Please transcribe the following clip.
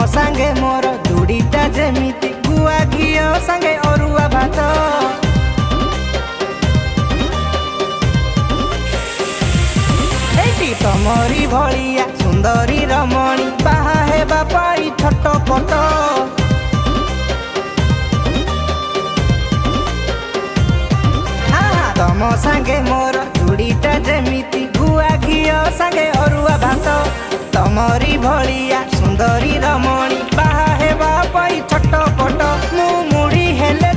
सांगे मोर जोड़ीटा जेमिति गुआ घियो सांगे अरुआ भात। एटी तमरी भलिया सुंदरी रमणी बाहा हेबा पाई छटपट। तम सांगे मोर जोड़ीटा जेमिति गुआ घियो सांगे अरुआ भात। तमरी भलिया सुंदरी रमणी बाहा हेबा पाई छटपट। मु मुड़ी हेले